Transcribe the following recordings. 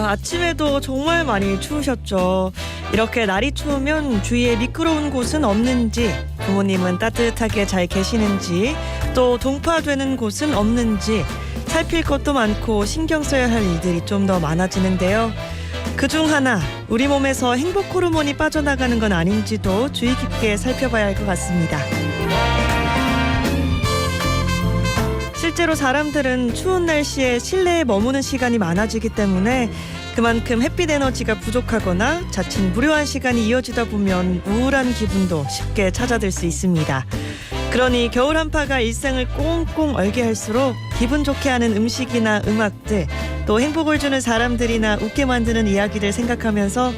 아침에도 정말 많이 추우셨죠. 이렇게 날이 추우면 주위에 미끄러운 곳은 없는지, 부모님은 따뜻하게 잘 계시는지, 또 동파되는 곳은 없는지 살필 것도 많고 신경 써야 할 일들이 좀 더 많아지는데요. 그중 하나, 우리 몸에서 행복 호르몬이 빠져나가는 건 아닌지도 주의 깊게 살펴봐야 할 것 같습니다. 실제로 사람들은 추운 날씨에 실내에 머무는 시간이 많아지기 때문에 그만큼 햇빛 에너지가 부족하거나 자칫 무료한 시간이 이어지다 보면 우울한 기분도 쉽게 찾아들 수 있습니다. 그러니 겨울 한파가 일상을 꽁꽁 얼게 할수록 기분 좋게 하는 음식이나 음악들, 또 행복을 주는 사람들이나 웃게 만드는 이야기를 생각하면서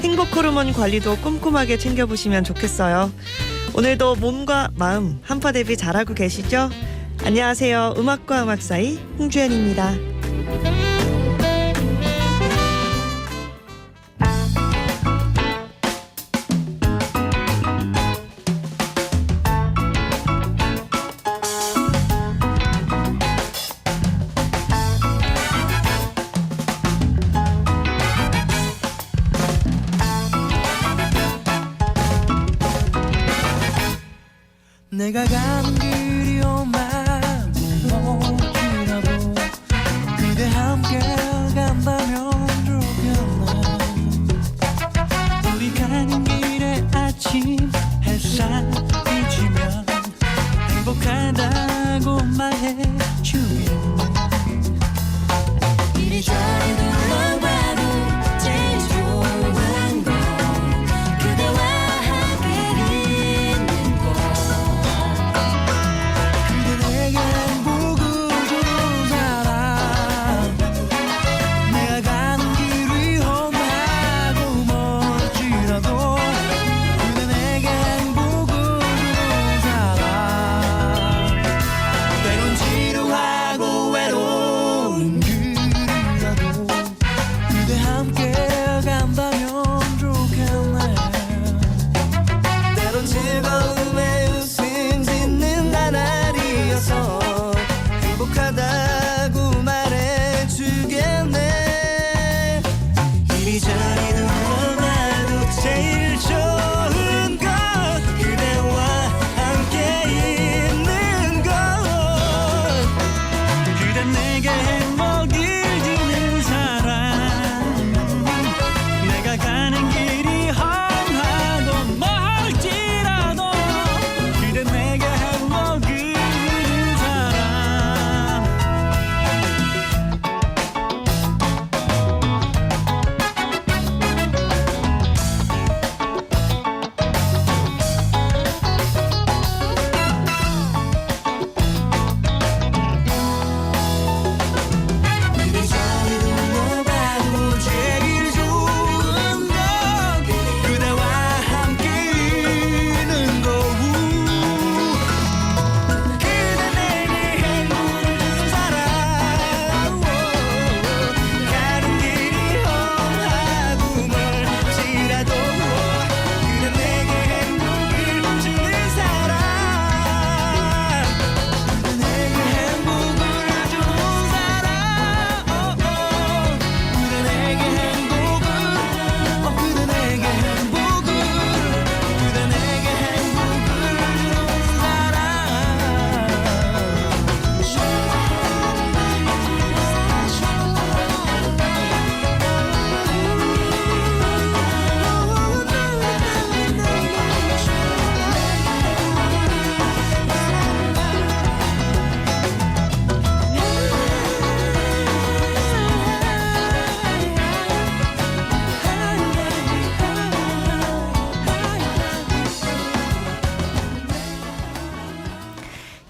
행복 호르몬 관리도 꼼꼼하게 챙겨보시면 좋겠어요. 오늘도 몸과 마음 한파 대비 잘하고 계시죠? 안녕하세요. 음악과 음악 사이 홍주연입니다. 내가 가는 길이 오만 멀지라도 그대 함께 간다면 좋겠네. 우리 가는 길에 아침 햇살 비치면 행복하다고 말해주겠네. 이리저리 둘러봐도 제일 좋은 건 그대와 함께 있는 것. 그대 내게 행복을 주는 사람. 내가 가는 길이 험하고 멀지라도 그대 내게 행복을 주는 사람. 때론 지루하고 외로운 길이라도 그대 함께 간다면 좋겠네. 때론 즐거움에 웃음 짓는 나날이어서 행복하다고 말해주겠네. 이리저리 둘러봐도 제일 좋은 건 그대와 함께 있는 것. 그대 내게 행복을 주는 사람. 내가 가는 길이 험하고 멀지라도 그대 내게 행복을 주는 사람. 이리저리 둘러봐도 제일 좋은 건 그대와 함께 있는 거우. 그대 내게 행복을 주는 사람. 가는 길이 험하고 멀지라도 그대 내게 행복을 주는 사람. 그대 내게 행복을 주는 사람. 그대 내게 행복을, 그대 내게 행복을, 그대 내게 행복을 주는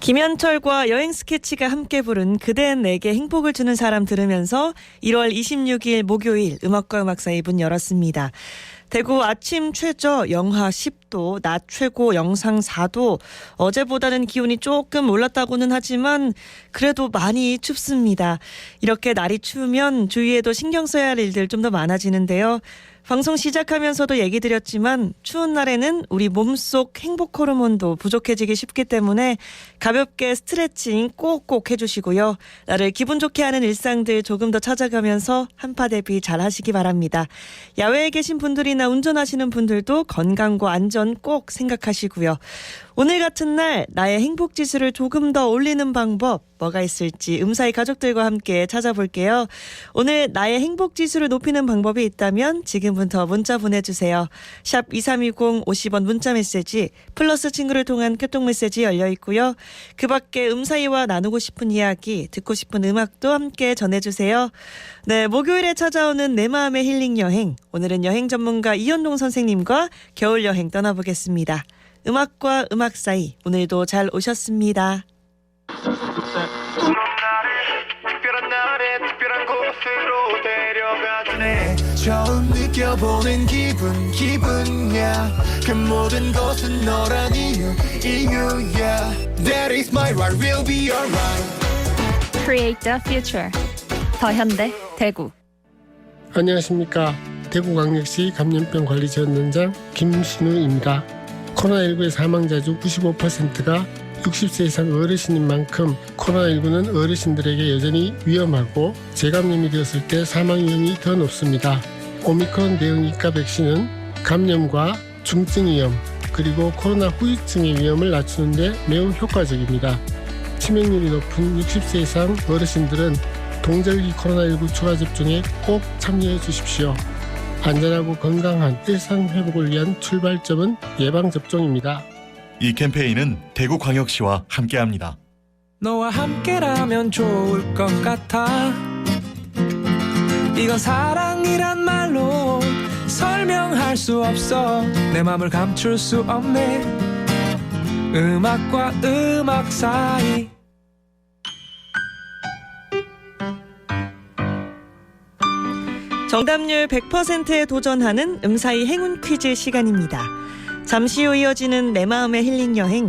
김현철과 여행 스케치가 함께 부른 그댄 내게 행복을 주는 사람 들으면서 1월 26일 목요일 음악과 음악 사이 문 열었습니다. 대구 아침 최저 영하 10도, 낮 최고 영상 4도. 어제보다는 기온이 조금 올랐다고는 하지만 그래도 많이 춥습니다. 이렇게 날이 추우면 주위에도 신경 써야 할 일들 좀 더 많아지는데요. 방송 시작하면서도 얘기 드렸지만 추운 날에는 우리 몸속 행복 호르몬도 부족해지기 쉽기 때문에 가볍게 스트레칭 꼭꼭 해주시고요. 나를 기분 좋게 하는 일상들 조금 더 찾아가면서 한파 대비 잘 하시기 바랍니다. 야외에 계신 분들이나 운전하시는 분들도 건강과 안전 꼭 생각하시고요. 오늘 같은 날 나의 행복 지수를 조금 더 올리는 방법 뭐가 있을지 음사이 가족들과 함께 찾아볼게요. 오늘 나의 행복 지수를 높이는 방법이 있다면 지금부터 문자 보내주세요. 샵 2320 50원 문자 메시지 플러스 친구를 통한 교통 메시지 열려 있고요. 그 밖에 음사이와 나누고 싶은 이야기 듣고 싶은 음악도 함께 전해주세요. 네, 목요일에 찾아오는 내 마음의 힐링 여행. 오늘은 여행 전문가 이현동 선생님과 겨울 여행 떠나보겠습니다. 음악과 음악 사이 오늘도 잘 오셨습니다. 특별한 날에 특별한 곳으로 데려가주네. 처음 느껴보는 기분이야. 그 모든 것은 너란 이유야. That is my right, we'll be alright. Create the future. 더현대 대구. 안녕하십니까. 대구광역시 감염병 관리지원단장 김순우입니다. 코로나19의 사망자 중 95%가 60세 이상 어르신인 만큼 코로나19는 어르신들에게 여전히 위험하고 재감염이 되었을 때 사망 위험이 더 높습니다. 오미크론 대응 이가 백신은 감염과 중증 위험 그리고 코로나 후유증의 위험을 낮추는 데 매우 효과적입니다. 치명률이 높은 60세 이상 어르신들은 동절기 코로나19 추가 접종에 꼭 참여해 주십시오. 안전하고 건강한 일상 회복을 위한 출발점은 예방접종입니다. 이 캠페인은 대구광역시와 함께합니다. 너와 함께라면 좋을 것 같아. 이건 사랑이란 말로 설명할 수 없어. 내 맘을 감출 수 없네. 음악과 음악 사이. 정답률 100%에 도전하는 음사이 행운 퀴즈 시간입니다. 잠시 후 이어지는 내 마음의 힐링 여행.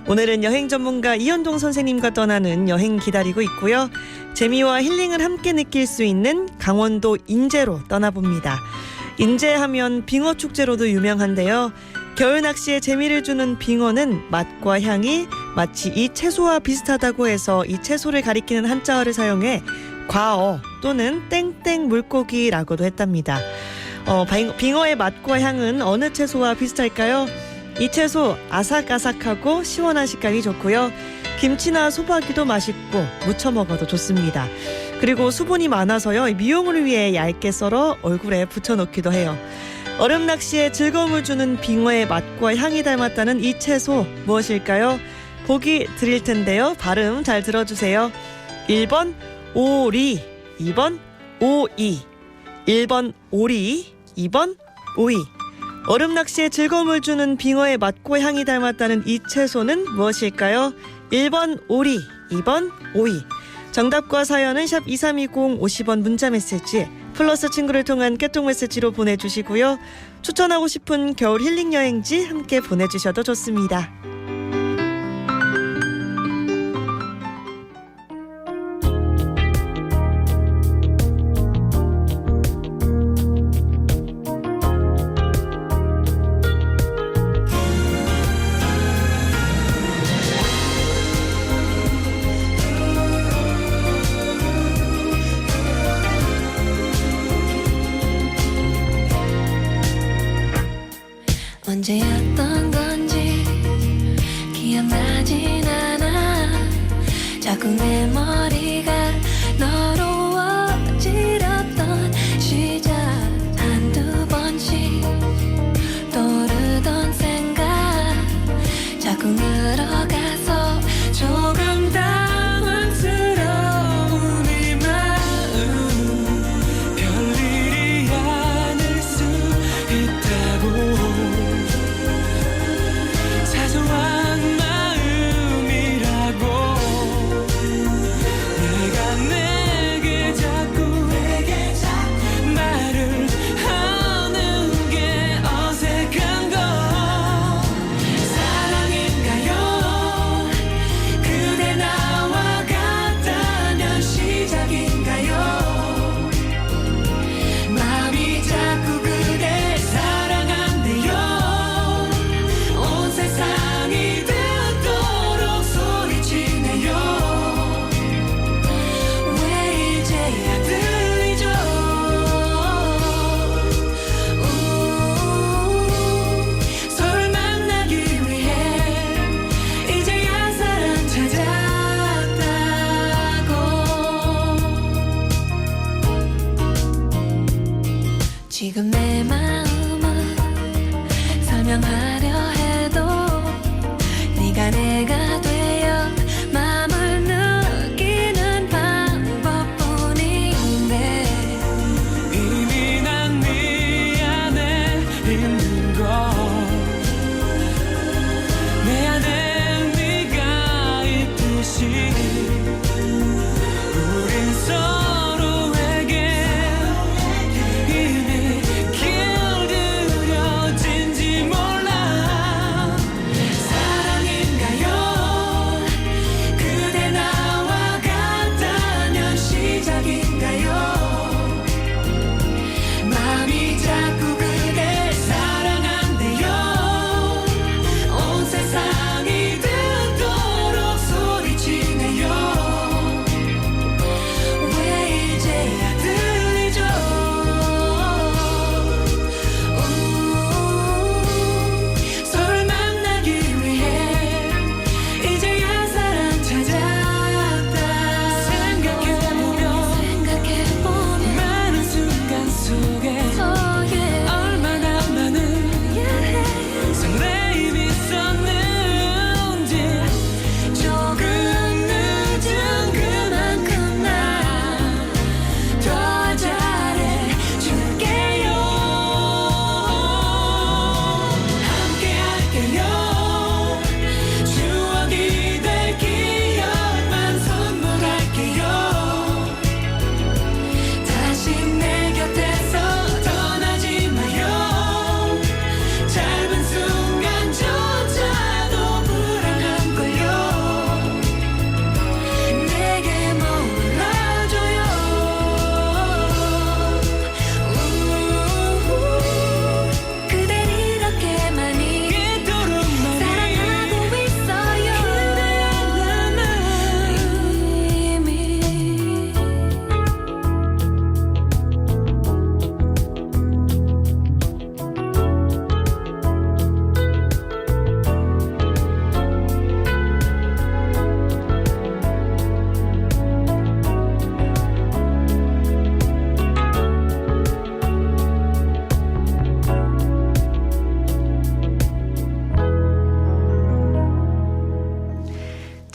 오늘은 여행 전문가 이현동 선생님과 떠나는 여행 기다리고 있고요. 재미와 힐링을 함께 느낄 수 있는 강원도 인제로 떠나봅니다. 인제하면 빙어 축제로도 유명한데요. 겨울 낚시에 재미를 주는 빙어는 맛과 향이 마치 이 채소와 비슷하다고 해서 이 채소를 가리키는 한자어를 사용해 과어 또는 땡땡 물고기라고도 했답니다. 빙어의 맛과 향은 어느 채소와 비슷할까요? 이 채소 아삭아삭하고 시원한 식감이 좋고요. 김치나 소박이도 맛있고 무쳐 먹어도 좋습니다. 그리고 수분이 많아서요. 미용을 위해 얇게 썰어 얼굴에 붙여놓기도 해요. 얼음 낚시에 즐거움을 주는 빙어의 맛과 향이 닮았다는 이 채소 무엇일까요? 보기 드릴 텐데요. 발음 잘 들어주세요. 1번 오리, 2번 오이, 1번 오리, 2번 오이. 얼음 낚시에 즐거움을 주는 빙어의 맛과 향이 닮았다는 이 채소는 무엇일까요? 1번 오리, 2번 오이. 정답과 사연은 샵 2320 50원 문자 메시지 플러스 친구를 통한 깨톡 메시지로 보내주시고요. 추천하고 싶은 겨울 힐링 여행지 함께 보내주셔도 좋습니다. 언제였던 건지 기억나진 않아. 자꾸 내 머리가 너로워지렸던 시작. 한두 번씩 떠오르던 생각 자꾸 늘어가서 조금 당황스러운 이 마음. 별일이 아닐 수 있다고. 사소한 마음이라고.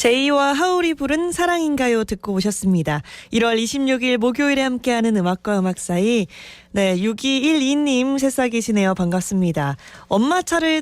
제이와 하울이 부른 사랑인가요 듣고 오셨습니다. 1월 26일 목요일에 함께하는 음악과 음악 사이. 네, 6212님 새싹이시네요. 반갑습니다. 엄마 차를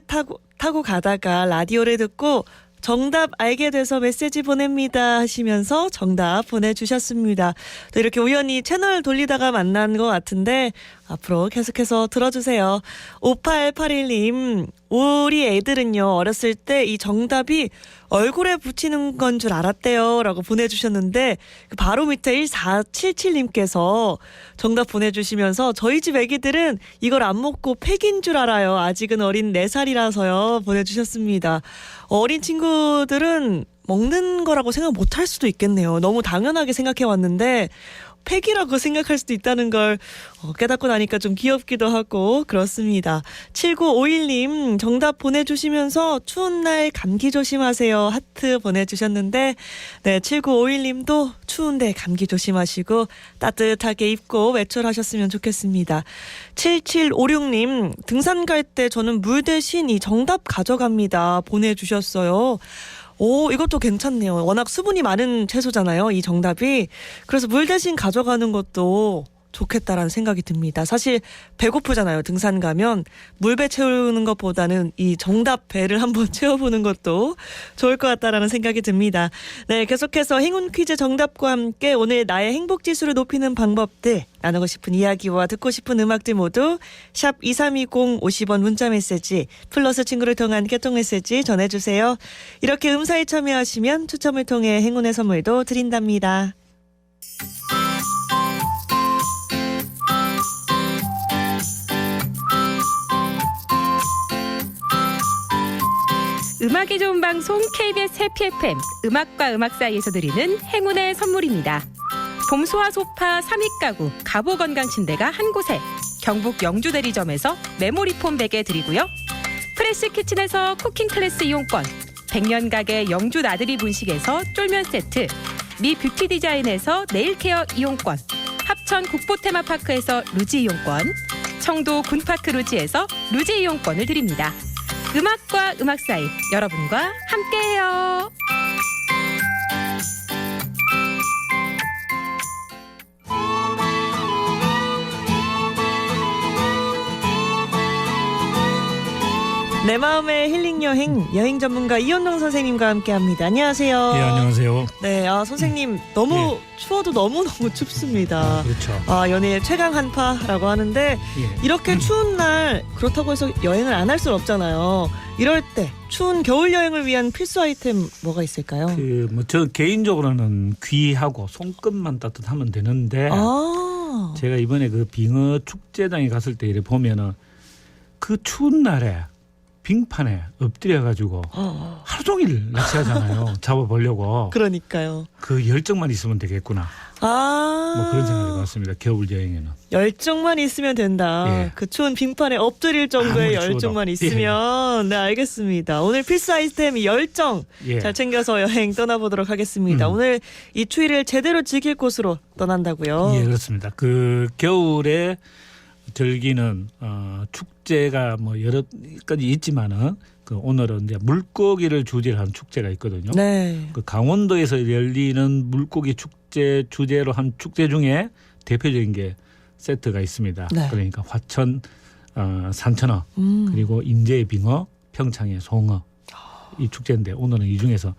타고 가다가 라디오를 듣고 정답 알게 돼서 메시지 보냅니다 하시면서 정답 보내주셨습니다. 또 이렇게 우연히 채널 돌리다가 만난 것 같은데 앞으로 계속해서 들어주세요. 5881님, 우리 애들은요 어렸을 때 이 정답이 얼굴에 붙이는 건 줄 알았대요 라고 보내주셨는데 바로 밑에 1477님께서 정답 보내주시면서 저희 집 애기들은 이걸 안 먹고 팩인 줄 알아요. 아직은 어린 4살이라서요 보내주셨습니다. 어린 친구들은 먹는 거라고 생각 못할 수도 있겠네요. 너무 당연하게 생각해 왔는데 팩이라고 생각할 수도 있다는 걸 깨닫고 나니까 좀 귀엽기도 하고 그렇습니다. 7951님 정답 보내주시면서 추운 날 감기 조심하세요 하트 보내주셨는데 네 7951님도 추운데 감기 조심하시고 따뜻하게 입고 외출하셨으면 좋겠습니다. 7756님 등산 갈 때 저는 물 대신 이 정답 가져갑니다 보내주셨어요. 오, 이것도 괜찮네요. 워낙 수분이 많은 채소잖아요, 이 정답이. 그래서 물 대신 가져가는 것도 좋겠다라는 생각이 듭니다. 사실 배고프잖아요. 등산 가면 물배 채우는 것보다는 이 정답 배를 한번 채워보는 것도 좋을 것 같다라는 생각이 듭니다. 네, 계속해서 행운 퀴즈 정답과 함께 오늘 나의 행복지수를 높이는 방법들 나누고 싶은 이야기와 듣고 싶은 음악들 모두 샵 2320 50원 문자메시지 플러스 친구를 통한 개통메시지 전해주세요. 이렇게 음사에 참여하시면 추첨을 통해 행운의 선물도 드린답니다. 음악이 좋은 방송 KBS 해피 FM 음악과 음악 사이에서 드리는 행운의 선물입니다. 봄소화 소파 3위 가구 가보건강침대가 한 곳에 경북 영주대리점에서 메모리폼 베개 드리고요. 프레시 키친에서 쿠킹 클래스 이용권, 백년 가게 영주 나들이 분식에서 쫄면 세트, 미 뷰티 디자인에서 네일케어 이용권, 합천 국보테마파크에서 루지 이용권, 청도 군파크 루지에서 루지 이용권을 드립니다. 음악과 음악 사이 여러분과 함께해요. 내 마음의 힐링 여행 전문가 이현동 선생님과 함께합니다. 안녕하세요. 예, 안녕하세요. 네, 선생님 너무 추워도 너무 춥습니다. 그렇죠. 연일 최강 한파라고 하는데 예. 이렇게 추운 날 그렇다고 해서 여행을 안 할 수는 없잖아요. 이럴 때 추운 겨울 여행을 위한 필수 아이템 뭐가 있을까요? 저 개인적으로는 귀하고 손끝만 따뜻하면 되는데 제가 이번에 그 빙어 축제장에 갔을 때 이래 보면은 그 추운 날에 빙판에 엎드려가지고 하루 종일 낚시하잖아요. 잡아보려고. 그러니까요. 그 열정만 있으면 되겠구나. 뭐 그런 생각이 들었습니다. 겨울 여행에는. 열정만 있으면 된다. 예. 그 추운 빙판에 엎드릴 정도의 아무리 열정만 추워도. 있으면 네 알겠습니다. 오늘 필수 아이템 열정 예. 잘 챙겨서 여행 떠나보도록 하겠습니다. 오늘 이 추위를 제대로 즐길 곳으로 떠난다고요. 예, 그렇습니다. 그 겨울에 즐기는 축제가 뭐 여러 가지 있지만은 그 오늘은 이제 물고기를 주제로 한 축제가 있거든요. 네. 그 강원도에서 열리는 물고기 축제 주제로 한 축제 중에 대표적인 게 세트가 있습니다. 네. 그러니까 화천 산천어 그리고 인제의 빙어, 평창의 송어 이 축제인데 오늘은 이 중에서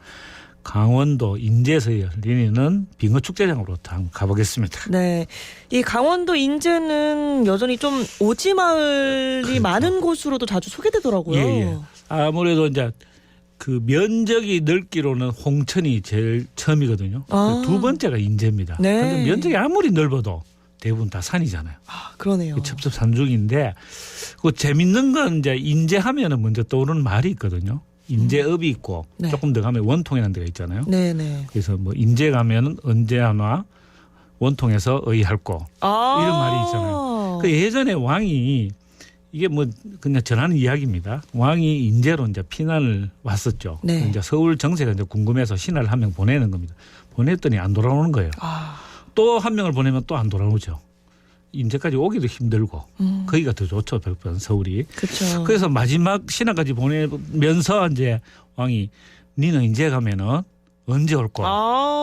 강원도 인제에서 열리는 빙어 축제장으로 한번 가보겠습니다. 네. 이 강원도 인제는 여전히 좀 오지 마을이 그렇죠. 많은 곳으로도 자주 소개되더라고요. 예. 아무래도 이제 그 면적이 넓기로는 홍천이 제일 처음이거든요. 두 번째가 인제입니다. 네. 그런데 면적이 아무리 넓어도 대부분 다 산이잖아요. 그러네요. 첩첩산중인데 그 재밌는 건 이제 인제하면은 먼저 떠오르는 말이 있거든요. 인제읍이 있고 네. 조금 더 가면 원통이라는 데가 있잖아요. 네네. 그래서 뭐 인제 가면은 언제 하나 원통에서 의할고 이런 말이 있잖아요. 그 예전에 왕이 이게 뭐 그냥 전하는 이야기입니다. 왕이 인제로 이제 피난을 왔었죠. 네. 이제 서울 정세가 이제 궁금해서 신하를 한 명 보내는 겁니다. 보냈더니 안 돌아오는 거예요. 또 한 명을 보내면 또 안 돌아오죠. 인제까지 오기도 힘들고 거기가 더 좋죠. 100번 서울이. 그렇죠. 그래서 마지막 신하까지 보내면서 이제 왕이 니는 인제 가면은 언제 올 거야?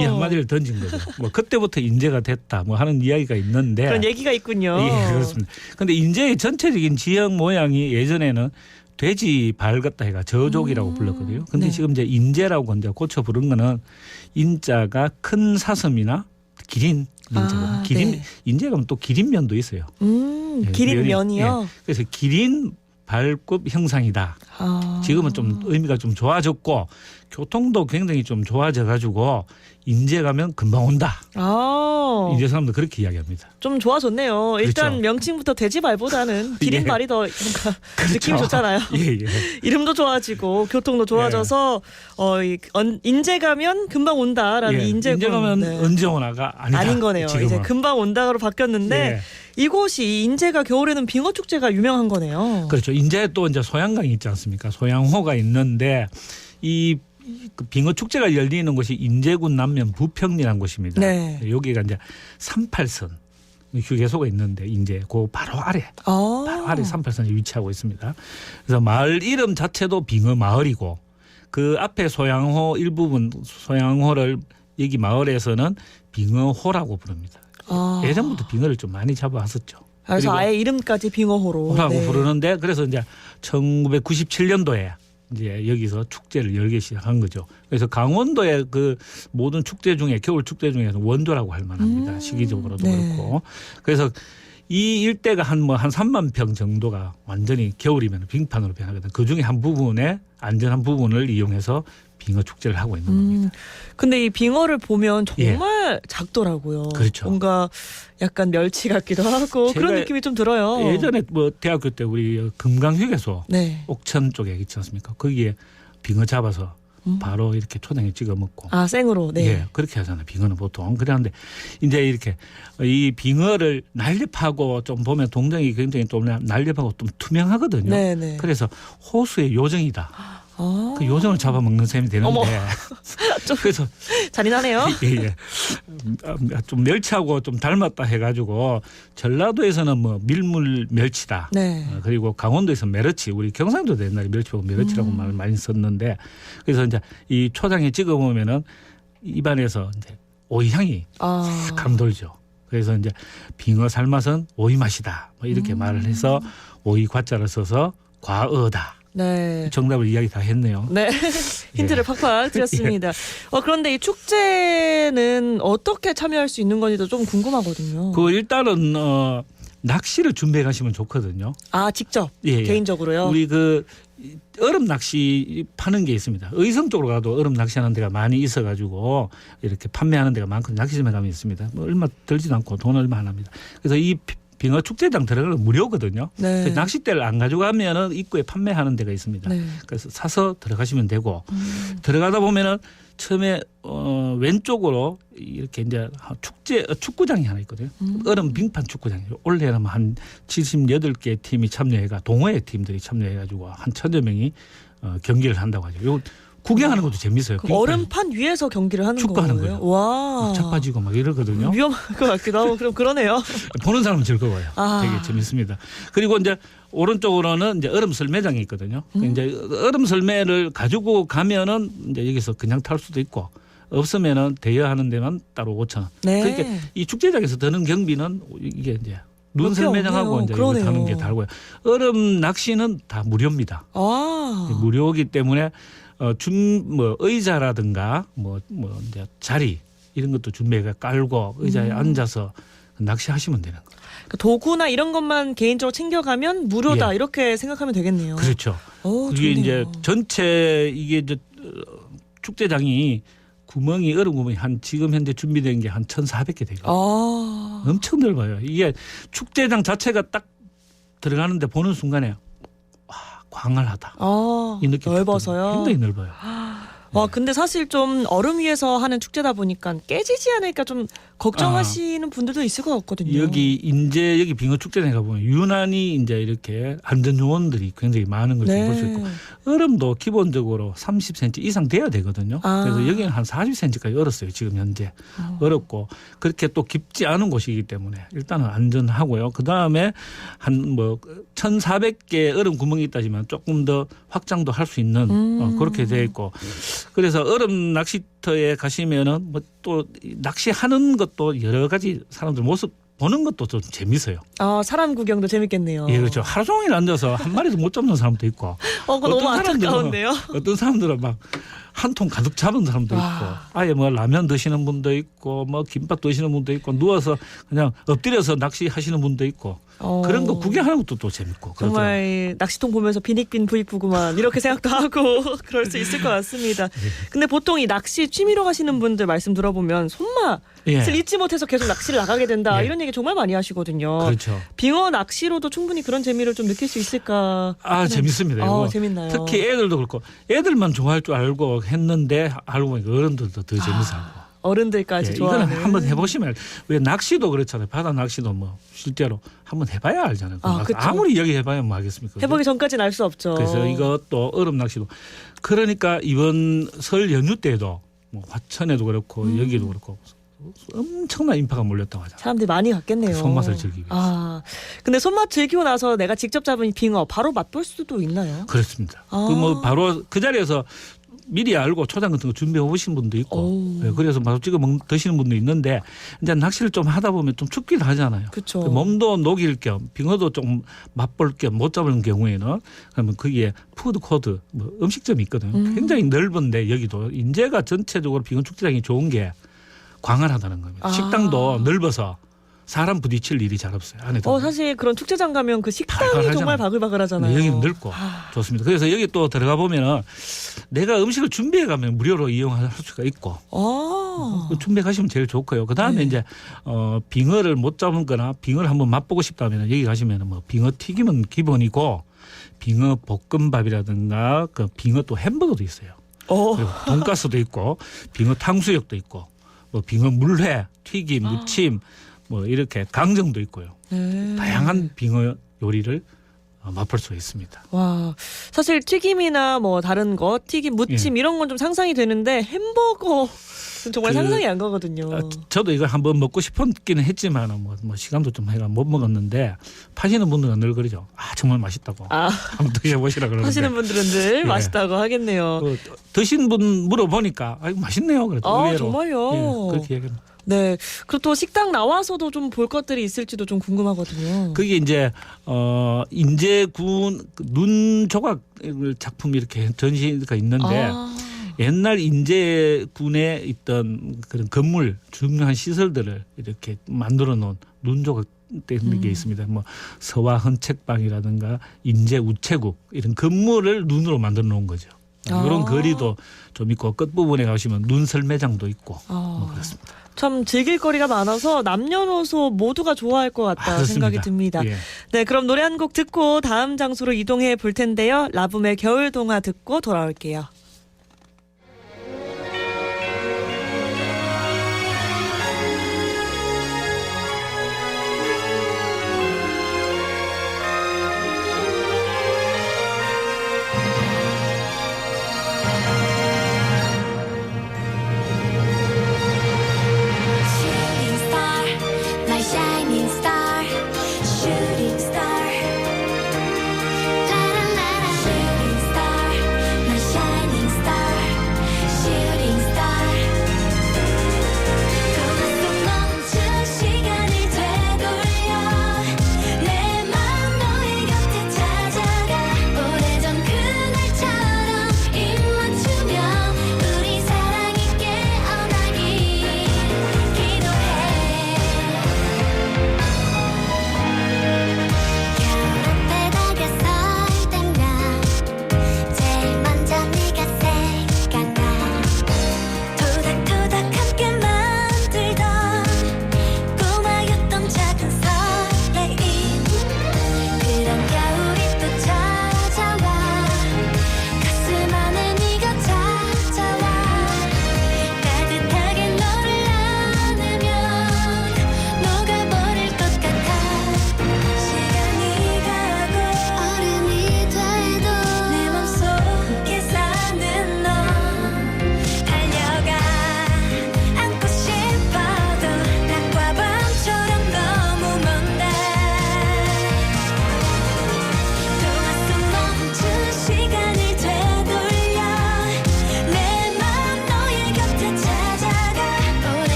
이 한마디를 던진 거죠. 뭐 그때부터 인재가 됐다 뭐 하는 이야기가 있는데 그런 얘기가 있군요. 예, 그렇습니다. 그런데 인재의 전체적인 지형 모양이 예전에는 돼지 발 같다 해가 저족이라고 불렀거든요. 근데 네. 지금 이제 인재라고 이제 고쳐 부른 거는 인자가 큰 사슴이나 기린 인재거든요. 기린 네. 인재가 또 기린면도 있어요. 예, 기린면이요. 예. 그래서 기린 발급 형상이다. 지금은 좀 의미가 좀 좋아졌고 교통도 굉장히 좀 좋아져 가지고 인제 가면 금방 온다. 인제 사람도 그렇게 이야기합니다. 좀 좋아졌네요. 일단 그렇죠. 명칭부터 돼지발보다는 기린발이 더 뭔가 느낌이 좋잖아요. 예. 이름도 좋아지고 교통도 좋아져서 인제 가면 금방 온다라는 인제군. 인제 가면 언제 오나가 아니다. 아닌 거네요. 지금은. 이제 금방 온다로 바뀌었는데 예. 이곳이 인제가 겨울에는 빙어 축제가 유명한 거네요. 그렇죠. 인제 또 이제 소양강이 있지 않습니까? 소양호가 있는데 이 그 빙어 축제가 열리는 곳이 인제군 남면 부평리라는 곳입니다. 네. 여기가 이제 38선 휴게소가 있는데 인제 그 바로 아래 바로 아래 38선에 위치하고 있습니다. 그래서 마을 이름 자체도 빙어 마을이고 그 앞에 소양호 일부분 소양호를 여기 마을에서는 빙어호라고 부릅니다. 예전부터 빙어를 좀 많이 잡아왔었죠. 그래서 아예 이름까지 빙어호로 부르는데 그래서 이제 1997년도에 이제 여기서 축제를 열기 시작한 거죠. 그래서 강원도의 그 모든 축제 중에 겨울 축제 중에서 원조라고 할 만합니다. 시기적으로도 그렇고. 그래서 이 일대가 한 3만 평 정도가 완전히 겨울이면 빙판으로 변하거든. 그 중에 한 부분에 안전한 부분을 이용해서 빙어 축제를 하고 있는 겁니다. 근데 이 빙어를 보면 정말 작더라고요. 그렇죠. 뭔가 약간 멸치 같기도 하고 그런 느낌이 좀 들어요. 예전에 뭐 대학교 때 우리 금강휴게소 옥천 쪽에 있지 않습니까? 거기에 빙어 잡아서 바로 이렇게 초장에 찍어 먹고. 생으로. 네. 예, 그렇게 하잖아요. 빙어는 보통. 그런데 이제 이렇게 이 빙어를 날렵하고 좀 보면 동정이 굉장히 좀 날렵하고 좀 투명하거든요. 네네. 그래서 호수의 요정이다. 그 요정을 잡아먹는 셈이 되는데. 그래서 잔인하네요. 예. 좀 멸치하고 좀 닮았다 해가지고 전라도에서는 뭐 밀물 멸치다. 네. 그리고 강원도에서 메르치. 우리 경상도도 옛날에 멸치하고 메르치라고 말을 많이 썼는데 그래서 이제 이 초장에 찍어 보면은 입안에서 이제 오이 향이 싹 감돌죠. 그래서 이제 빙어 살맛은 오이 맛이다. 뭐 이렇게 말을 해서 오이 과자를 써서 과어다. 네. 정답을 이야기 다 했네요. 네. 힌트를 팍팍 드렸습니다. 그런데 이 축제는 어떻게 참여할 수 있는 건지도 좀 궁금하거든요. 일단은 낚시를 준비해 가시면 좋거든요. 직접 예. 개인적으로요. 우리 얼음 낚시 파는 게 있습니다. 의성 쪽으로 가도 얼음 낚시하는 데가 많이 있어가지고 이렇게 판매하는 데가 많거든요. 낚시점에 가면 있습니다. 뭐 얼마 들지도 않고 돈 얼마 안 합니다. 그래서 이 빙어 축제장 들어가는 무료거든요. 네. 낚싯대를 안 가져가면은 입구에 판매하는 데가 있습니다. 네. 그래서 사서 들어가시면 되고 들어가다 보면은 처음에 왼쪽으로 이렇게 이제 축구장이 하나 있거든요. 얼음 빙판 축구장이에요. 올해는 한 78개 팀이 참여해가 동호회 팀들이 참여해가지고 한 1,000여 명이 경기를 한다고 하죠. 요 구경하는 것도 재밌어요. 얼음판 위에서 경기를 하는 축구하는 거예요. 거예요. 와. 착빠지고 막 이러거든요. 위험할 것 같기도 하고 그럼 그러네요. 보는 사람은 즐거워요. 되게 재밌습니다. 그리고 이제 오른쪽으로는 이제 얼음 설매장이 있거든요. 이제 얼음 설매를 가지고 가면은 이제 여기서 그냥 탈 수도 있고 없으면은 대여하는 데만 따로 5,000원. 네. 그러니까 이 축제장에서 드는 경비는 이게 이제 눈 설매장하고 이제 이거 타는 게 다르고요. 얼음 낚시는 다 무료입니다. 무료이기 때문에 의자라든가 이제 자리 이런 것도 준비해 깔고 의자에 앉아서 낚시하시면 되는 거예요. 도구나 이런 것만 개인적으로 챙겨가면 무료다 이렇게 생각하면 되겠네요. 그렇죠. 그게 이제 전체 이게 이제 축제장이 얼음 구멍이 지금 현재 준비된 게 한 1,400개 되거든요. 엄청 넓어요. 이게 축제장 자체가 딱 들어가는데 보는 순간에 광활하다. 이 느낌 넓어서요. 굉장히 넓어요. 근데 사실 좀 얼음 위에서 하는 축제다 보니까 깨지지 않을까 좀 걱정하시는 분들도 있을 것 같거든요. 여기 빙어 축제장에 가보면 유난히 이제 이렇게 안전 요원들이 굉장히 많은 걸 볼 수 있고 얼음도 기본적으로 30cm 이상 돼야 되거든요. 그래서 여기는 한 40cm까지 얼었어요. 지금 현재 얼었고 그렇게 또 깊지 않은 곳이기 때문에 일단은 안전하고요. 그 다음에 한 1,400개 얼음 구멍이 있다지만 조금 더 확장도 할 수 있는 그렇게 되어 있고 그래서 얼음 낚시터에 가시면은 뭐 또 낚시하는 것도 여러 가지 사람들 모습 보는 것도 좀 재밌어요. 사람 구경도 재밌겠네요. 예, 그렇죠. 하루 종일 앉아서 한 마리도 못 잡는 사람도 있고. 그거 너무 안타까운데요. 어떤 사람들은 막 한 통 가득 잡은 사람도 있고, 아예 뭐 라면 드시는 분도 있고, 뭐 김밥 드시는 분도 있고, 누워서 그냥 엎드려서 낚시하시는 분도 있고, 그런 거 구경하는 것도 또 재밌고. 정말 낚시통 보면서 비닉빈 부익부구만 이렇게 생각도 하고 그럴 수 있을 것 같습니다. 근데 보통 이 낚시 취미로 가시는 분들 말씀 들어보면 손맛을 잊지 못해서 계속 낚시를 나가게 된다 이런 얘기 정말 많이 하시거든요. 그렇죠. 빙어 낚시로도 충분히 그런 재미를 좀 느낄 수 있을까? 재밌습니다. 이거. 재밌나요? 특히 애들도 그렇고 애들만 좋아할 줄 알고 했는데 알고 보니까 어른들도 더 재밌어하고. 어른들까지 좋아하는. 이거는 한번 해보시면 왜 낚시도 그렇잖아요. 바다 낚시도 뭐 실제로 한번 해봐야 알잖아요. 아무리 얘기해봐야 뭐 하겠습니까? 해보기 전까지는 알 수 없죠. 그래서 이것도 얼음 낚시도 그러니까 이번 설 연휴 때도 뭐 화천에도 그렇고 여기도 그렇고 엄청난 인파가 몰렸다고 하잖아요. 사람들이 많이 갔겠네요. 손맛을 즐기기 위해서. 근데 손맛 즐기고 나서 내가 직접 잡은 빙어 바로 맛볼 수도 있나요? 그렇습니다. 뭐 바로 그 자리에서 미리 알고 초장 같은 거 준비해 오신 분도 있고, 그래서 바로 찍어 드시는 분도 있는데 이제 낚시를 좀 하다 보면 좀 춥기도 하잖아요. 그쵸. 몸도 녹일 겸 빙어도 좀 맛볼 겸 못 잡는 경우에는 그러면 거기에 푸드 코드 뭐 음식점이 있거든요. 굉장히 넓은데 여기도 인제가 전체적으로 빙어 축제장이 좋은 게 광활하다는 겁니다. 식당도 넓어서 사람 부딪힐 일이 잘 없어요. 안에 사실 그런 축제장 가면 그 식당이 바글바글하잖아요. 정말 바글바글하잖아요. 네, 여기는 넓고 좋습니다. 그래서 여기 또 들어가 보면은 내가 음식을 준비해 가면 무료로 이용할 수가 있고 준비해 가시면 제일 좋고요. 그 다음에 이제 빙어를 못 잡은 거나 빙어를 한번 맛보고 싶다면 여기 가시면 뭐 빙어 튀김은 기본이고 빙어 볶음밥이라든가 그 빙어 또 햄버거도 있어요. 그리고 돈가스도 있고 빙어 탕수육도 있고 뭐 빙어 물회, 튀김, 무침 뭐 이렇게 강정도 있고요. 다양한 빙어 요리를 맛볼 수 있습니다. 와, 사실 튀김이나 뭐 다른 거 튀김, 무침 이런 건 좀 상상이 되는데 햄버거 정말 상상이 안 가거든요. 저도 이걸 한번 먹고 싶었기는 했지만 뭐 시간도 좀 해가 못 먹었는데 파시는 분들은 늘 그러죠. 정말 맛있다고. 한번 드셔보시라 그러는데. 하시는 분들은 늘 맛있다고 하겠네요. 드신 분 물어보니까 맛있네요. 그래도 의외로. 정말요? 그렇게 얘기합니다. 네. 그리고 또 식당 나와서도 좀 볼 것들이 있을지도 좀 궁금하거든요. 그게 이제 인제군 눈 조각 작품 이렇게 전시가 있는데 옛날 인제군에 있던 그런 건물 중요한 시설들을 이렇게 만들어 놓은 눈 조각 되는 게 있습니다. 뭐 서화헌 책방이라든가 인제 우체국 이런 건물을 눈으로 만들어 놓은 거죠. 이런 거리도 좀 있고 끝부분에 가시면 눈설 매장도 있고 뭐 그렇습니다. 참 즐길 거리가 많아서 남녀노소 모두가 좋아할 것 같다 생각이 듭니다. 네, 그럼 노래 한 곡 듣고 다음 장소로 이동해 볼 텐데요. 라붐의 겨울 동화 듣고 돌아올게요. Shooting star, my shining star, shooting star. Shooting star, my shining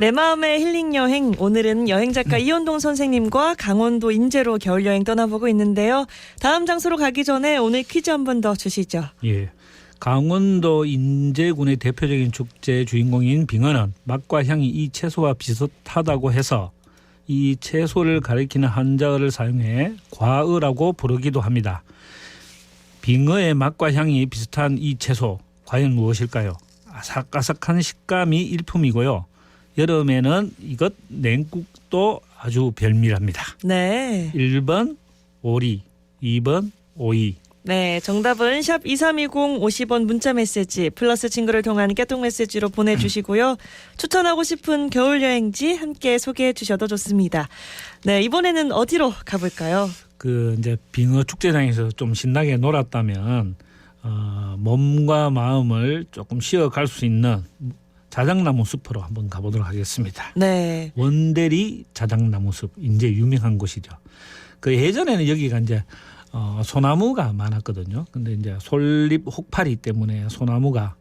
내 마음의 힐링 여행. 오늘은 여행작가 이현동 선생님과 강원도 인제로 겨울여행 떠나보고 있는데요. 다음 장소로 가기 전에 오늘 퀴즈 한 번 더 주시죠. 예. 강원도 인제군의 대표적인 축제 주인공인 빙어는 맛과 향이 이 채소와 비슷하다고 해서 이 채소를 가리키는 한자어를 사용해 과어라고 부르기도 합니다. 빙어의 맛과 향이 비슷한 이 채소 과연 무엇일까요? 아삭아삭한 식감이 일품이고요. 여름에는 이것 냉국도 아주 별미랍니다. 네. 1번 오리, 2번 오이. 네, 정답은 샵 2320 50원 문자메시지 플러스 친구를 통한 깨톡메시지로 보내주시고요. 추천하고 싶은 겨울여행지 함께 소개해 주셔도 좋습니다. 네, 이번에는 어디로 가볼까요? 그 이제 빙어 축제장에서 좀 신나게 놀았다면 몸과 마음을 조금 쉬어갈 수 있는 자작나무 숲으로 한번 가보도록 하겠습니다. 네. 원대리 자작나무 숲 이제 유명한 곳이죠. 그 예전에는 여기가 이제 소나무가 많았거든요. 근데 이제 솔잎 혹파리 때문에 소나무가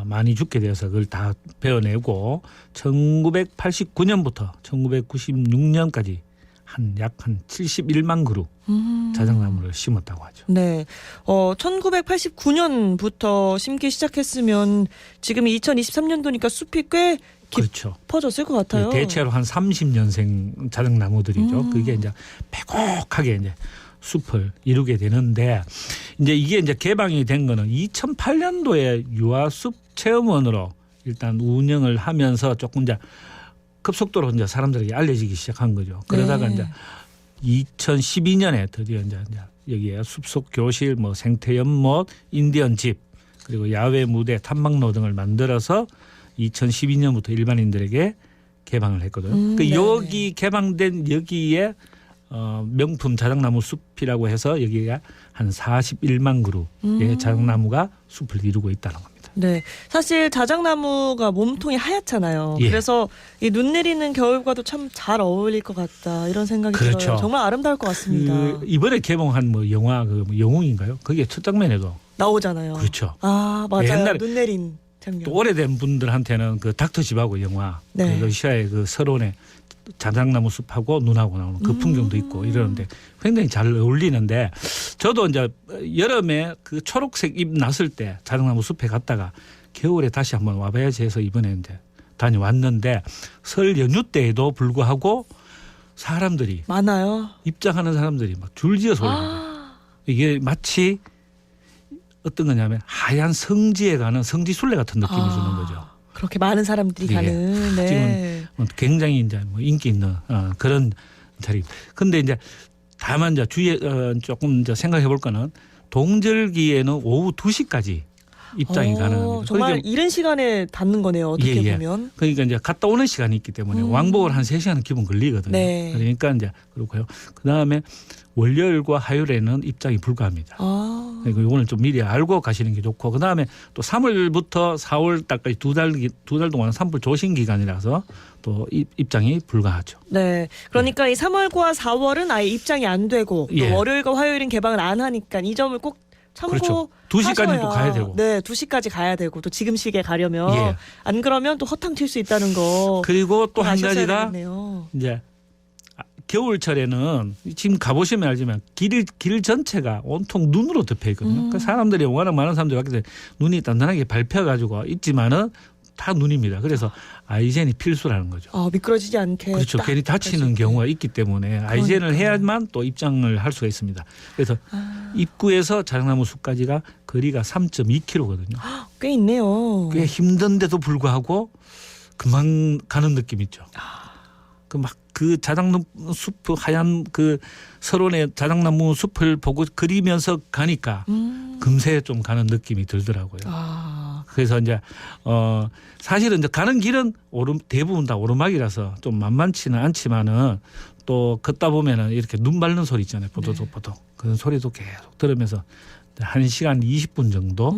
많이 죽게 되어서 그걸 다 베어내고 1989년부터 1996년까지 약 71만 그루 자작나무를 심었다고 하죠. 네. 1989년부터 심기 시작했으면 지금 2023년도니까 숲이 꽤 그렇죠. 깊어졌을 것 같아요. 대체로 한 30년생 자작나무들이죠. 그게 이제 빼곡하게 이제 숲을 이루게 되는데 이제 이게 이제 개방이 된 거는 2008년도에 유아숲 체험원으로 일단 운영을 하면서 조금 이제 급속도로 이제 사람들에게 알려지기 시작한 거죠. 그러다가 네. 이제 2012년에 드디어 이제 여기에 숲속 교실, 뭐 생태 연못, 인디언 집, 그리고 야외 무대, 탐방로 등을 만들어서 2012년부터 일반인들에게 개방을 했거든요. 그 여기 개방된 여기에 명품 자작나무 숲이라고 해서 여기가 한 41만 그루의 자작나무가 숲을 이루고 있다는 겁니다. 네, 사실 자작나무가 몸통이 하얗잖아요. 예. 그래서 이 눈 내리는 겨울과도 참 잘 어울릴 것 같다 이런 생각이 그렇죠. 들어요. 정말 아름다울 것 같습니다. 그 이번에 개봉한 뭐 영화 그 영웅인가요? 거기에 첫 장면에도 나오잖아요. 그렇죠. 아, 맞아요. 옛날에 눈 내린 장면. 또 오래된 분들한테는 그 닥터 집하고 영화 네. 그 러시아의 그 서론에 자작나무 숲하고 눈하고 나오는 그 풍경도 있고 이러는데 굉장히 잘 어울리는데 저도 이제 여름에 그 초록색 잎 났을 때 자작나무 숲에 갔다가 겨울에 다시 한번 와봐야지 해서 이번에 이제 다녀왔는데 설 연휴 때에도 불구하고 사람들이 많아요. 입장하는 사람들이 막 줄지어서 올라요. 이게 마치 어떤 거냐면 하얀 성지에 가는 성지순례 같은 느낌을 주는 거죠. 그렇게 많은 사람들이 예. 가는. 네. 굉장히 이제 뭐 인기 있는 그런 자리. 근데 이제 다만 이제 주위에 조금 이제 생각해 볼 거는 동절기에는 오후 2시까지 입장이 가능합니다. 정말 그러니까 이른 시간에 닿는 거네요. 어떻게 예. 보면. 그러니까 이제 갔다 오는 시간이 있기 때문에 왕복을 한 3시간은 기본 걸리거든요. 네. 그러니까 이제 그렇고요. 그다음에 월요일과 화요일에는 입장이 불가합니다. 그러니까 이거는 좀 미리 알고 가시는 게 좋고 그다음에 또 3월부터 4월 달까지 두 달 동안은 산불 조심 기간이라서 또 입장이 불가하죠. 네. 그러니까 이 3월과 4월은 아예 입장이 안 되고 예. 또 월요일과 화요일은 개방을 안 하니까 이 점을 꼭 참고 그렇죠. 2시까지 또 가야 되고. 네, 2시까지 가야 되고 또 지금 시기에 가려면 예. 안 그러면 또 허탕 튈 수 있다는 거. 그리고 또 한 아셨어야 가지가 되겠네요. 이제 겨울철에는 지금 가보시면 알지만 길 전체가 온통 눈으로 덮여 있거든요. 그러니까 사람들이 워낙 많은 사람들이 왔기 때문에 눈이 단단하게 밟혀가지고 있지만은 다 눈입니다. 그래서 아이젠이 필수라는 거죠. 미끄러지지 않게. 그렇죠. 딱 괜히 다치는 할 수 있게. 경우가 있기 때문에 아이젠을 해야만 또 입장을 할 수가 있습니다. 그래서 입구에서 자작나무 숲까지가 거리가 3.2km거든요. 꽤 있네요. 꽤 힘든데도 불구하고 금방 가는 느낌 있죠. 그 자작나무 숲 하얀 그 서론의 자작나무 숲을 보고 그리면서 가니까 금세 좀 가는 느낌이 들더라고요. 그래서 이제 사실은 이제 가는 길은 대부분 다 오르막이라서 좀 만만치는 않지만은 또 걷다 보면은 이렇게 눈 밟는 소리 있잖아요. 보도독보도 그런 소리도 계속 들으면서 1시간 20분 정도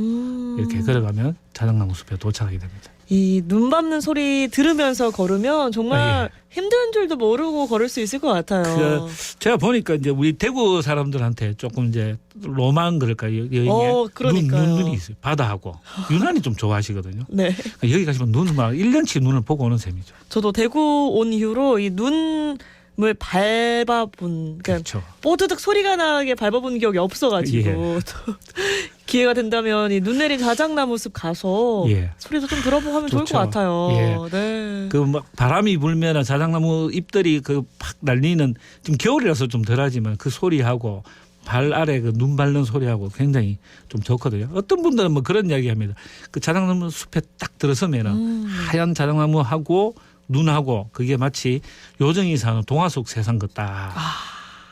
이렇게 걸어가면 자작나무 숲에 도착하게 됩니다. 이 눈 밟는 소리 들으면서 걸으면 정말 힘든 줄도 모르고 걸을 수 있을 것 같아요. 제가 보니까 이제 우리 대구 사람들한테 조금 이제 로망 그럴까요? 여행에 그러니까요. 눈이 있어요. 바다하고 유난히 좀 좋아하시거든요. 네. 여기 가시면 눈을 막 1년치 눈을 보고 오는 셈이죠. 저도 대구 온 이후로 이 눈을 밟아본, 그러니까 그렇죠. 뽀드득 소리가 나게 밟아본 기억이 없어가지고 또 기회가 된다면 이 눈 내린 자작나무 숲 가서 소리도 좀 들어보고 하면 좋을 것 좋죠. 같아요. 네. 그 막 바람이 불면 자작나무 잎들이 그 팍 날리는 지금 겨울이라서 좀 덜하지만 그 소리하고 발 아래 그 눈 밟는 소리하고 굉장히 좀 좋거든요. 어떤 분들은 뭐 그런 이야기합니다. 그 자작나무 숲에 딱 들어서면은 하얀 자작나무하고 눈하고 그게 마치 요정이 사는 동화 속 세상 같다.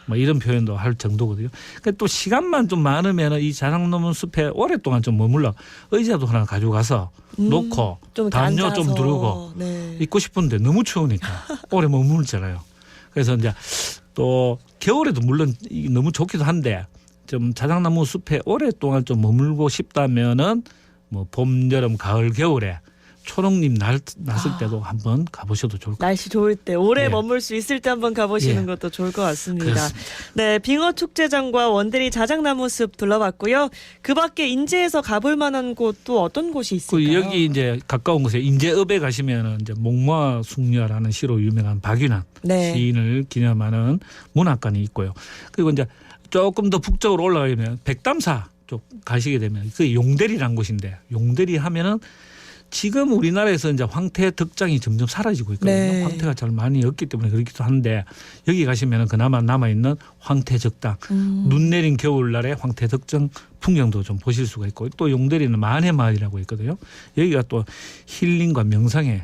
뭐 이런 표현도 할 정도거든요. 그러니까 또 시간만 좀 많으면 이 자작나무 숲에 오랫동안 좀 머물러 의자도 하나 가져가서 놓고 좀 담요 앉아서. 좀 두르고 네. 있고 싶은데 너무 추우니까 오래 머물잖아요. 그래서 이제 또 겨울에도 물론 너무 좋기도 한데 좀 자작나무 숲에 오랫동안 좀 머물고 싶다면은 뭐 봄, 여름, 가을, 겨울에 초록잎 났을 때도 한번 가보셔도 좋을 것 같아요. 날씨 좋을 때 오래 예. 머물 수 있을 때 한번 가보시는 예. 것도 좋을 것 같습니다. 그렇습니다. 네, 빙어 축제장과 원대리 자작나무 숲 둘러봤고요. 그 밖에 인제에서 가볼 만한 곳 또 어떤 곳이 있을까요? 그 여기 이제 가까운 곳에 인제읍에 가시면은 이제 목마 숙녀라는 시로 유명한 박윤환 네. 시인을 기념하는 문학관이 있고요. 그리고 이제 조금 더 북쪽으로 올라가면 백담사 쪽 가시게 되면 그 용대리라는 곳인데 용대리 하면은 지금 우리나라에서 이제 황태 덕장이 점점 사라지고 있거든요. 네. 황태가 잘 많이 없기 때문에 그렇기도 한데 여기 가시면은 그나마 남아 있는 황태 적당, 눈 내린 겨울날에 황태 덕장 풍경도 좀 보실 수가 있고 또 용대리는 만해마을이라고 있거든요. 여기가 또 힐링과 명상의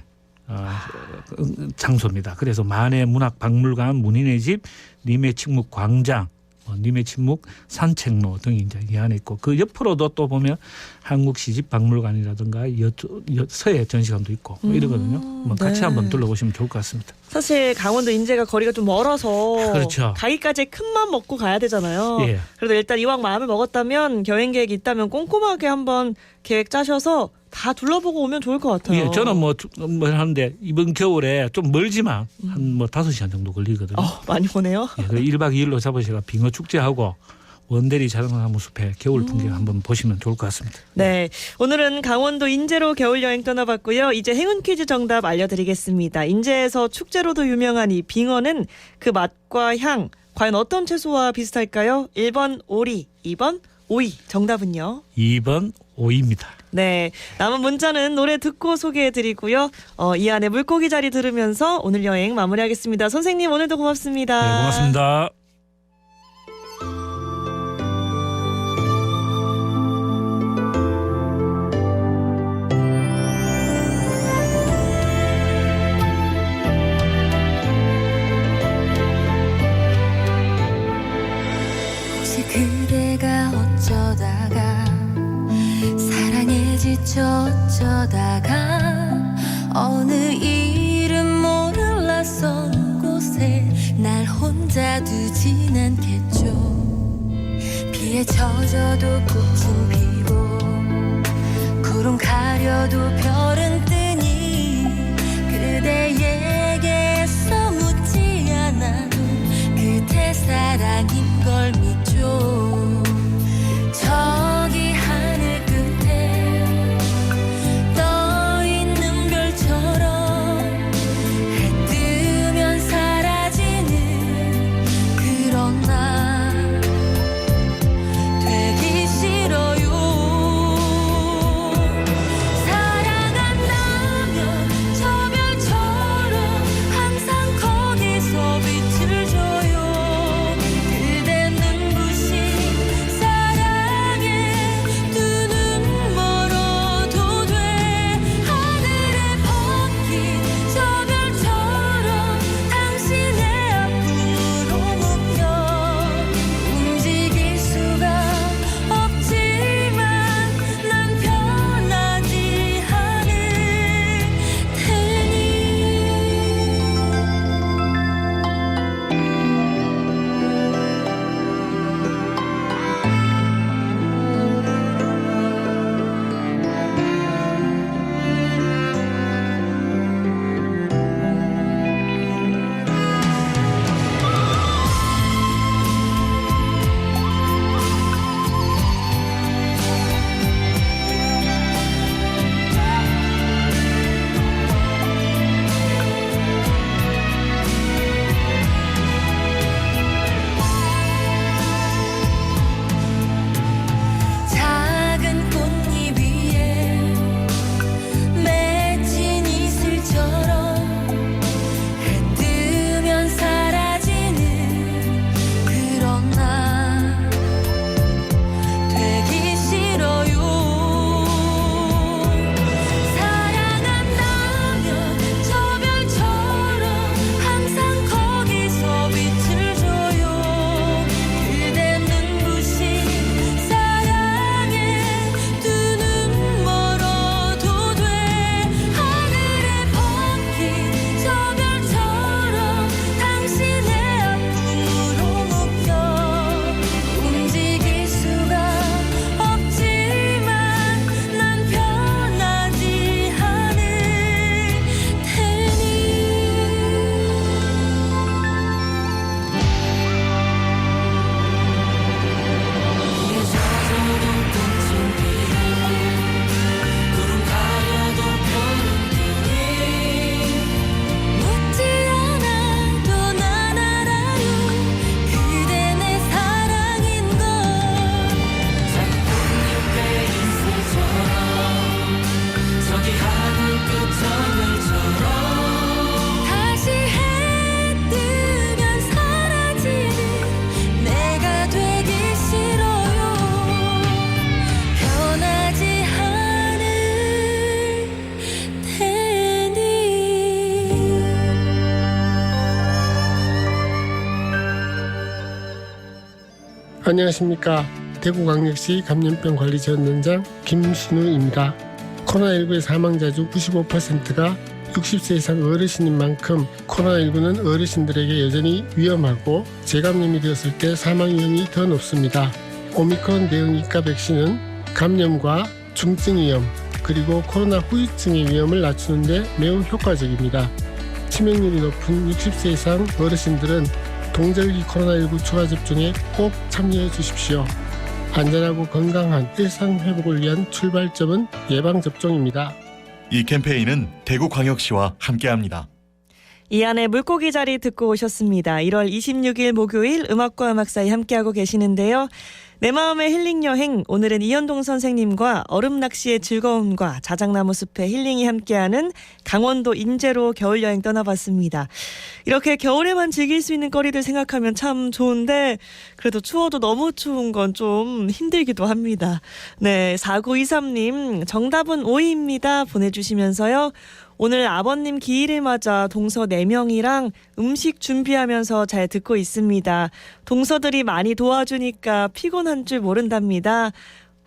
장소입니다. 그래서 만해 문학박물관, 문인의 집, 님의 침묵 광장, 님의 침묵 산책로 등이 이제 이 안에 있고 그 옆으로도 또 보면 한국 시집 박물관이라든가 서예 전시관도 있고 뭐 이러거든요. 뭐 같이 네. 한번 둘러보시면 좋을 것 같습니다. 사실 강원도 인제가 거리가 좀 멀어서 그렇죠. 가기까지 큰맘 먹고 가야 되잖아요. 예. 그래도 일단 이왕 마음을 먹었다면 여행 계획이 있다면 꼼꼼하게 한번 계획 짜셔서 다 둘러보고 오면 좋을 것 같아요. 예, 저는 뭐 하는데 이번 겨울에 좀 멀지만 한 뭐 5시간 정도 걸리거든요. 많이 보네요. 예, 1박 2일로 잡으시가 빙어 축제하고 원대리 자작나무 숲에 겨울 풍경 한번 보시면 좋을 것 같습니다. 네, 오늘은 강원도 인제로 겨울 여행 떠나봤고요. 이제 행운 퀴즈 정답 알려드리겠습니다. 인제에서 축제로도 유명한 이 빙어는 그 맛과 향 과연 어떤 채소와 비슷할까요? 1번 오리, 2번 오이. 정답은요? 2번 오이입니다. 네, 남은 문자는 노래 듣고 소개해드리고요. 이 안에 물고기 자리 들으면서 오늘 여행 마무리하겠습니다. 선생님 오늘도 고맙습니다. 네, 고맙습니다. 혹시 그대가 어쩌다가 사랑에 지쳐 어쩌다가 어느 이름 모를 낯선 곳에 날 혼자 두진 않겠죠. 비에 젖어도 꽃은 피고 구름 가려도 별은 뜨니 그대에게서 묻지 않아도 그대 사랑인 걸 믿죠. 저기 하늘 끝에 떠 있는 별처럼 해 뜨면 사라지는 그런 날 되기 싫어요. 사랑 안녕하십니까. 대구광역시 감염병관리지원단장 김순우입니다. 코로나19의 사망자 중 95%가 60세 이상 어르신인 만큼 코로나19는 어르신들에게 여전히 위험하고 재감염이 되었을 때 사망 위험이 더 높습니다. 오미크론 대응 이가 백신은 감염과 중증 위험 그리고 코로나 후유증의 위험을 낮추는 데 매우 효과적입니다. 치명률이 높은 60세 이상 어르신들은 동절기 코로나19 추가 접종에 꼭 참여해 주십시오. 안전하고 건강한 일상 회복을 위한 출발점은 예방접종입니다. 이 캠페인은 대구광역시와 함께합니다. 이안의 물고기 자리 듣고 오셨습니다. 1월 26일 목요일 음악과 음악 사이 함께하고 계시는데요. 내 마음의 힐링 여행, 오늘은 이현동 선생님과 얼음 낚시의 즐거움과 자작나무 숲의 힐링이 함께하는 강원도 인제로 겨울 여행 떠나봤습니다. 이렇게 겨울에만 즐길 수 있는 거리들 생각하면 참 좋은데 그래도 추워도 너무 추운 건 좀 힘들기도 합니다. 네, 4923님 정답은 오이입니다 보내주시면서요. 오늘 아버님 기일을 맞아 동서 4명이랑 음식 준비하면서 잘 듣고 있습니다. 동서들이 많이 도와주니까 피곤한 줄 모른답니다.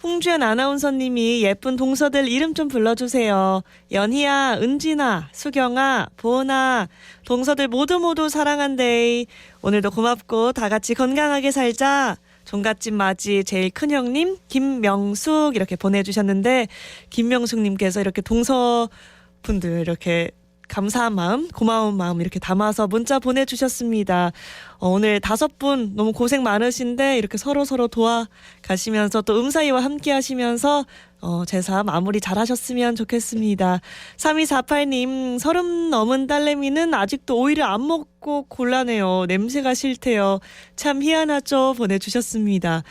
홍주연 아나운서님이 예쁜 동서들 이름 좀 불러주세요. 연희야, 은진아, 수경아, 보은아, 동서들 모두 사랑한대. 오늘도 고맙고 다 같이 건강하게 살자. 종갓집 맞이 제일 큰 형님 김명숙 이렇게 보내주셨는데 김명숙님께서 이렇게 동서 분들 이렇게 감사한 마음, 고마운 마음 이렇게 담아서 문자 보내주셨습니다. 오늘 5분 너무 고생 많으신데 이렇게 서로 도와가시면서 또 음사위와 함께 하시면서 제사 마무리 잘 하셨으면 좋겠습니다. 3248님 30 넘은 딸내미는 아직도 오이를 안 먹고 곤란해요. 냄새가 싫대요. 참 희한하죠 보내주셨습니다.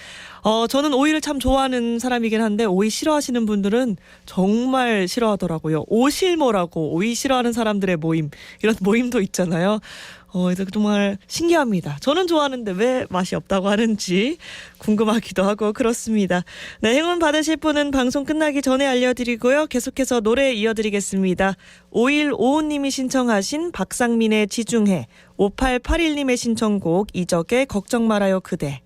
저는 오이를 참 좋아하는 사람이긴 한데 오이 싫어하시는 분들은 정말 싫어하더라고요. 오실모라고 오이 싫어하는 사람들의 모임 이런 모임도 있잖아요. 정말 신기합니다. 저는 좋아하는데 왜 맛이 없다고 하는지 궁금하기도 하고 그렇습니다. 네, 행운 받으실 분은 방송 끝나기 전에 알려드리고요. 계속해서 노래 이어드리겠습니다. 5155님이 신청하신 박상민의 지중해, 5881님의 신청곡 이적의 걱정 말아요 그대.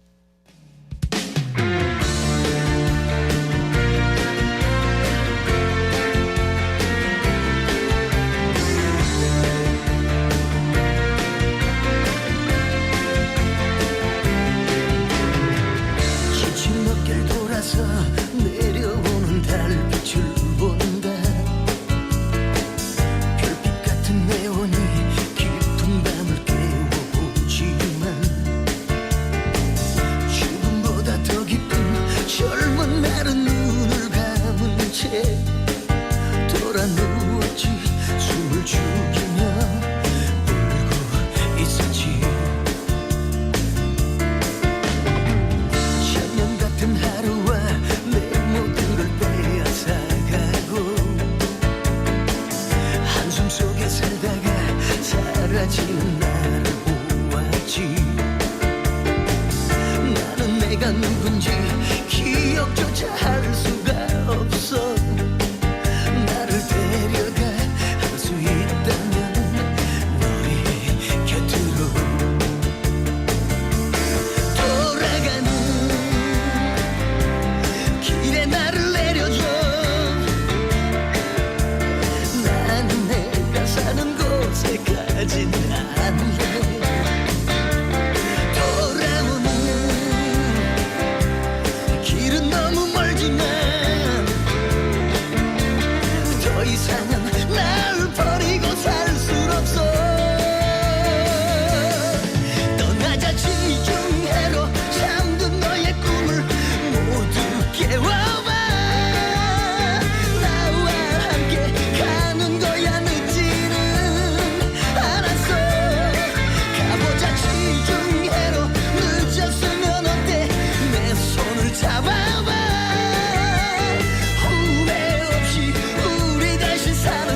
내려오는 달빛을 본다. 별빛 같은 내원이 깊은 밤을 깨워보지만 지금보다 더 깊은 젊은 날은 눈을 감은 채 돌아 누웠지. 숨을 죽이며 울고 있었지. 천년 같은 하루와 내 모든 걸 빼앗아가고 한숨 속에 살다가 사라지는 나를 보았지. 나는 내가 누군지 기억조차 할 수가 없어. 나를 데려가 할 수 있다면 너의 곁으로 돌아가는 길에 나를 내려줘. 나는 내가 사는 곳에 가진 않을래. 돌아오는 길은 너무 멀지만 더 이상은 날 버리고 살 순 없어. 떠나자 지중해로 잠든 너의 꿈을 모두 깨워봐. 나와 함께 가는 거야. 늦지는 않았어. 가보자 지중해로. 늦었으면 어때. 내 손을 잡아봐. 후회 없이 우리 다시 살아.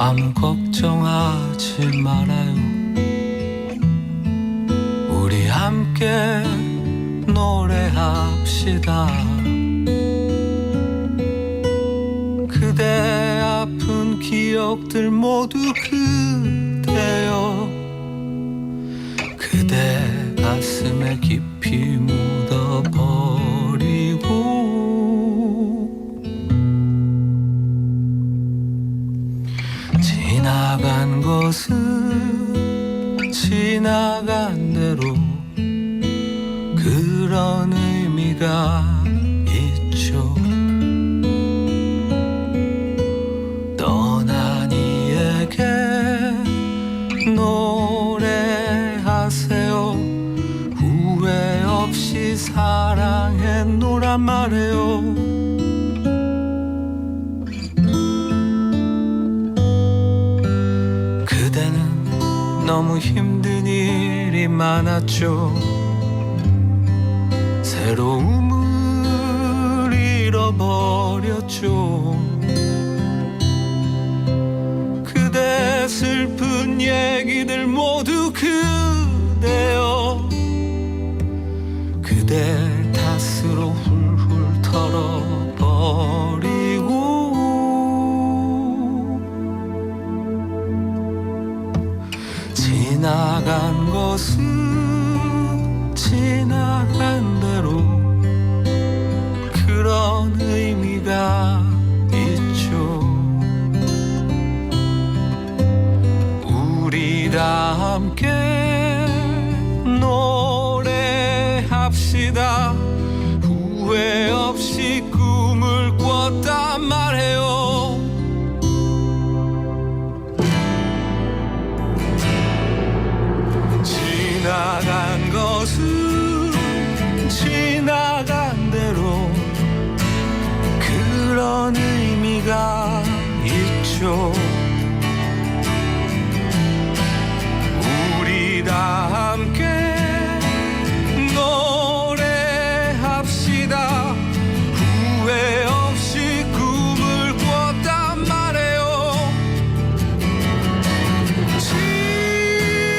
아무 걱정하지 말아요. 우리 함께 노래합시다. 그대 아픈 기억들 모두 그대여 그대 가슴에 깊이 묻어버리고 지나간 것은 지나간 대로 그런 의미가 있죠. 떠난 이에게 노래하세요. 후회 없이 사랑했노란 말해요. 그대는 너무 힘든 일이 많았죠. 새로움을 잃어버렸죠. 그대 슬픈 얘기들 모두 그대여 그대 탓으로 훌훌 털어버리고 지나간 것은 지나간 대로 그런 의미가 있죠. 우리 다 함께 노래합시다. 후회 없이 꿈을 꿨단 말해요. 지나간 것은 지나간 대로 그런 의미가 있죠. 우리 다 함께 노래합시다. 후회 없이 꿈을 꿨단 말해요. 지나간 것은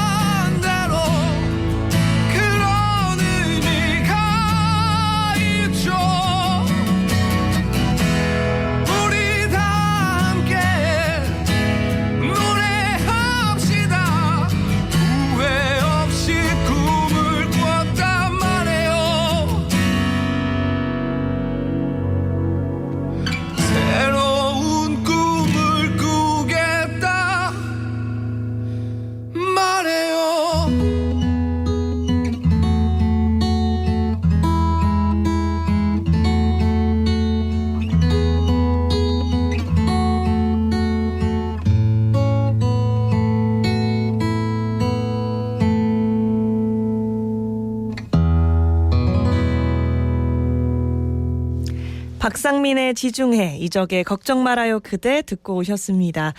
지나간 대로 그런 의미가 있죠. 우리 다 함께 노래합시다. 후회 없이 꿈을 꿨단 말해요. 새로운 꿈을 꾸겠다 말해요. 박상민의 지중해, 이적의 걱정 말아요 그대 듣고 오셨습니다.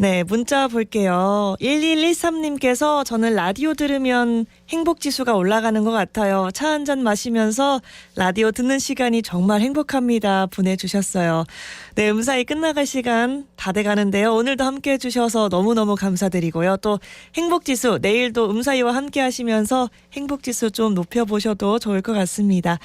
네, 문자 볼게요. 1113님께서 저는 라디오 들으면 행복지수가 올라가는 것 같아요. 차 한잔 마시면서 라디오 듣는 시간이 정말 행복합니다. 보내주셨어요. 네, 음사히 끝나갈 시간 다 돼가는데요. 오늘도 함께 해주셔서 너무너무 감사드리고요. 또 행복지수, 내일도 음사히와 함께 하시면서 행복지수 좀 높여보셔도 좋을 것 같습니다.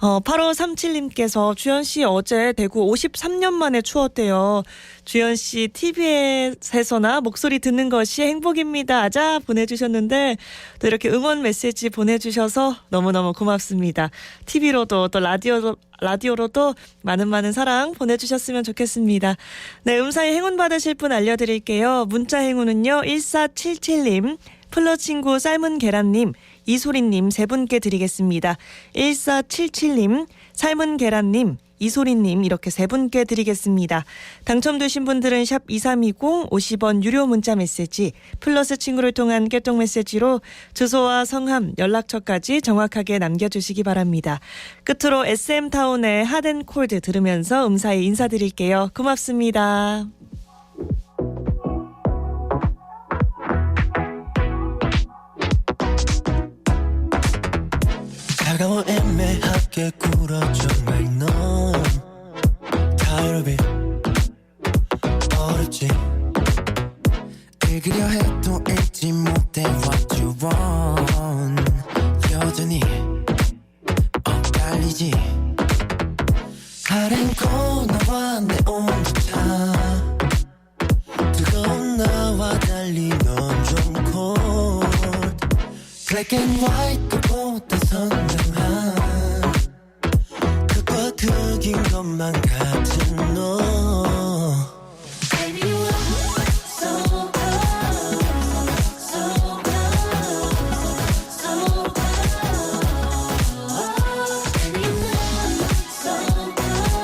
8537님께서 주연씨 어제 대구 53년 만에 추웠대요. 주연씨 TV에서나 목소리 듣는 것이 행복입니다. 아자 보내주셨는데 또 이렇게 응원 메시지 보내주셔서 너무너무 고맙습니다. TV로도 또 라디오로도 많은 사랑 보내주셨으면 좋겠습니다. 네, 음사히 행운 받으실 분 알려드릴게요. 문자 행운은요. 1477님, 플러친구 삶은 계란님, 이소리님 세 분께 드리겠습니다. 1477님, 삶은 계란님, 이소리님 이렇게 세 분께 드리겠습니다. 당첨되신 분들은 샵 2320 50원 유료 문자 메시지 플러스 친구를 통한 깨톡 메시지로 주소와 성함 연락처까지 정확하게 남겨주시기 바랍니다. 끝으로 SM타운의 핫앤콜드 들으면서 음사히 인사드릴게요. 고맙습니다. 차가워 애매하게 굴어져 날 넌 은근히 엇갈리지 아랭코 너와 내 온도차 뜨거운 나와 달리 넌 좀 cold Black and white 그보다 선명한 극과 극인 것만 같은 너 Baby you are so cold so cold so cold Baby you are so cold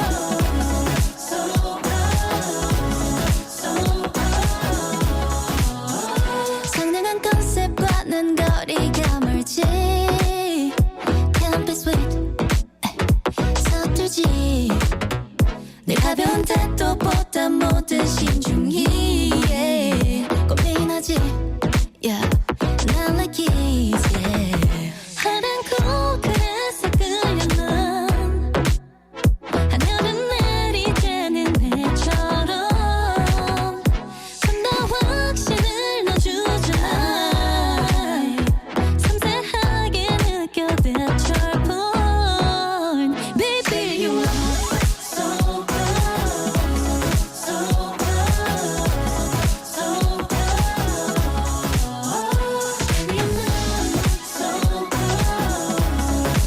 so cold so cold 상냥한 컨셉과는 거리가 멀지 Can't be sweet 서툴지 늘 가벼운 태도보다 모든 신중히 yeah. 고민하지 yeah. Not like easy 하란고 그래서 끌려 난 하늘은 내리쬐는 해처럼 좀 더 확신을 넣어주자 섬세하게 느껴 That's your point Baby you are so cold so cold so cold Baby you are so cold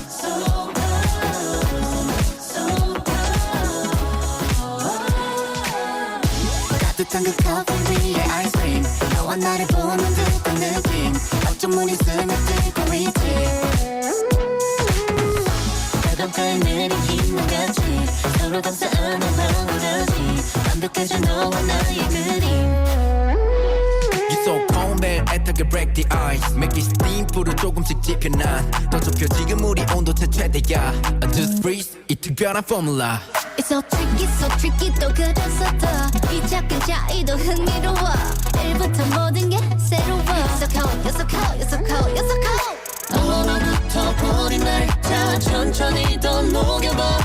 so cold so cold 따뜻한 그 커피 위에 아이스크림 너와 나를 보는 듯한 느낌 어쩜 문이 스며들고 있지 바닷가에 내린 희망 같이 서로 감싸 안아보는 거지 완벽해져 너와 나의 그림 You're so cold man 애타게 break the ice Make it steam 불을 조금씩 지펴 난더 좁혀 지금 우리 온도차 최대야 Just freeze 이 특별한 formula It's so tricky 또 그래서 더이 작은 차이도 흥미로워 1부터 모든 게 새로워 You're so cold, you're so cold, you're so cold, you're so cold 오늘부터 불이 날자 천천히 더 녹여봐